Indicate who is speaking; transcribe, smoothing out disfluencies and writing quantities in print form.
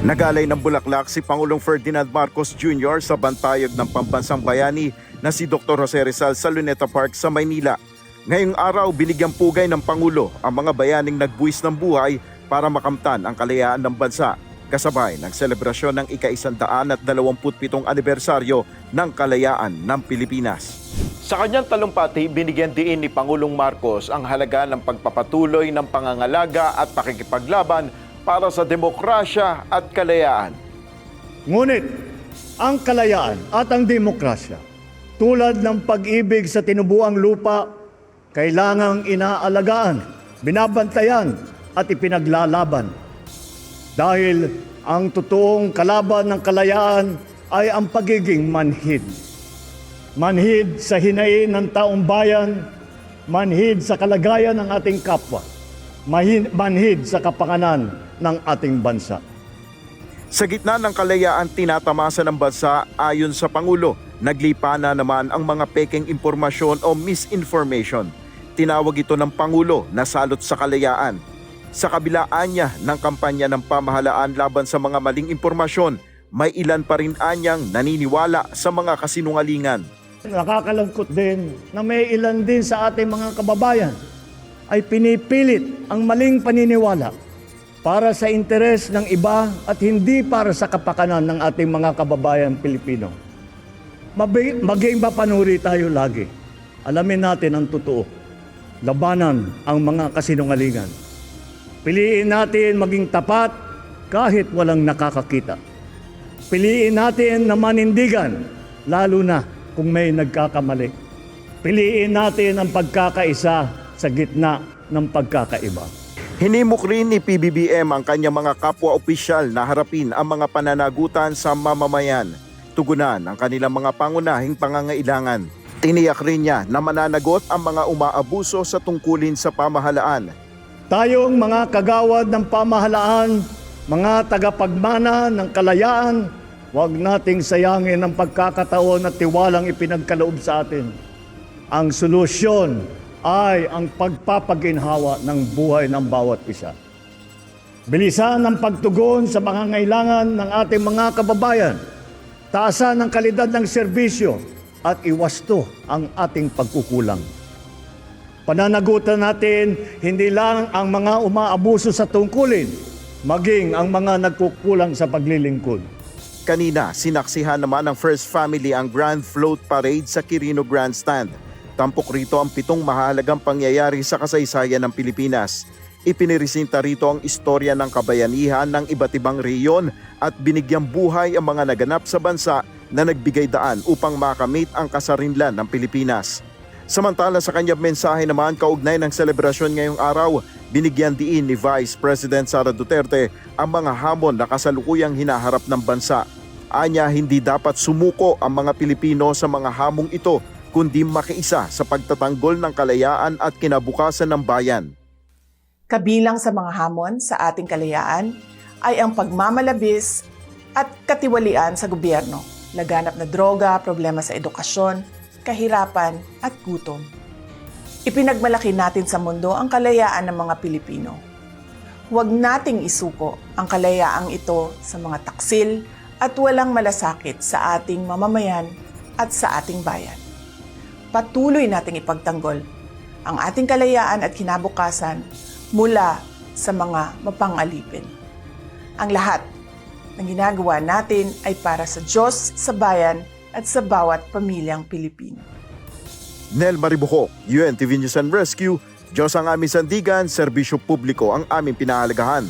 Speaker 1: Nagalay ng bulaklak si Pangulong Ferdinand Marcos Jr. sa bantayog ng pambansang bayani na si Dr. Jose Rizal sa Luneta Park sa Maynila. Ngayong araw, binigyang pugay ng Pangulo ang mga bayaning nagbuwis ng buhay para makamtan ang kalayaan ng bansa, kasabay ng selebrasyon ng ika-127 anibersaryo ng kalayaan ng Pilipinas. Sa kanyang talumpati, binigyan diin ni Pangulong Marcos ang halaga ng pagpapatuloy ng pangangalaga at pakikipaglaban para sa demokrasya at kalayaan.
Speaker 2: Ngunit ang kalayaan at ang demokrasya, tulad ng pag-ibig sa tinubuang lupa, kailangang inaalagaan, binabantayan at ipinaglalaban. Dahil ang totoong kalaban ng kalayaan ay ang pagiging manhid. Manhid sa hinain ng taong bayan, manhid sa kalagayan ng ating kapwa, manhid sa kapakanan ng ating bansa.
Speaker 1: Sa gitna ng kalayaan tinatamasa ng bansa, ayon sa Pangulo, naglipa na naman ang mga pekeng impormasyon o misinformation. Tinawag ito ng Pangulo na salot sa kalayaan. Sa kabilaan niya ng kampanya ng pamahalaan laban sa mga maling impormasyon, may ilan pa rin anyang naniniwala sa mga kasinungalingan.
Speaker 2: Nakakalungkot din na may ilan din sa ating mga kababayan ay pinipilit ang maling paniniwala para sa interes ng iba at hindi para sa kapakanan ng ating mga kababayan Pilipino. Maging mapanuri tayo lagi. Alamin natin ang totoo. Labanan ang mga kasinungalingan. Piliin natin maging tapat kahit walang nakakakita. Piliin natin na manindigan, lalo na kung may nagkakamali. Piliin natin ang pagkakaisa sa gitna ng pagkakaiba.
Speaker 1: Hinimok rin ni PBBM ang kanyang mga kapwa-opisyal na harapin ang mga pananagutan sa mamamayan, tugunan ang kanilang mga pangunahing pangangailangan. Tiniyak rin niya na mananagot ang mga umaabuso sa tungkulin sa pamahalaan.
Speaker 2: Tayong mga kagawad ng pamahalaan, mga tagapagmana ng kalayaan, huwag nating sayangin ang pagkakataon at tiwalang ipinagkaloob sa atin. Ang solusyon ay ang pagpapaginhawa ng buhay ng bawat isa. Bilisan ang pagtugon sa mga ngailangan ng ating mga kababayan, taasan ang kalidad ng serbisyo at iwasto ang ating pagkukulang. Pananagutan natin hindi lang ang mga umaabuso sa tungkulin, maging ang mga nagkukulang sa paglilingkod.
Speaker 1: Kanina, sinaksihan naman ng First Family ang Grand Float Parade sa Quirino Grandstand. Tampok rito ang 7 mahalagang pangyayari sa kasaysayan ng Pilipinas. Ipiniresinta rito ang istorya ng kabayanihan ng iba't ibang rehiyon at binigyang buhay ang mga naganap sa bansa na nagbigay daan upang makamit ang kasarinlan ng Pilipinas. Samantala sa kanyang mensahe naman kaugnay ng selebrasyon ngayong araw, binigyan diin ni Vice President Sara Duterte ang mga hamon na kasalukuyang hinaharap ng bansa. Anya, hindi dapat sumuko ang mga Pilipino sa mga hamong ito, kundi makiisa sa pagtatanggol ng kalayaan at kinabukasan ng bayan.
Speaker 3: Kabilang sa mga hamon sa ating kalayaan ay ang pagmamalabis at katiwalian sa gobyerno, laganap na droga, problema sa edukasyon, kahirapan at gutom. Ipinagmalaki natin sa mundo ang kalayaan ng mga Pilipino. Huwag nating isuko ang kalayaang ito sa mga taksil at walang malasakit sa ating mamamayan at sa ating bayan. Patuloy nating ipagtanggol ang ating kalayaan at kinabukasan mula sa mga mapangalipin. Ang lahat ng ginagawa natin ay para sa Diyos, sa bayan at sa bawat pamilyang Pilipino.
Speaker 1: Nel Maribuhok, UNTV News and Rescue, Diyos ang aming sandigan, serbisyo publiko ang aming pinahalagahan.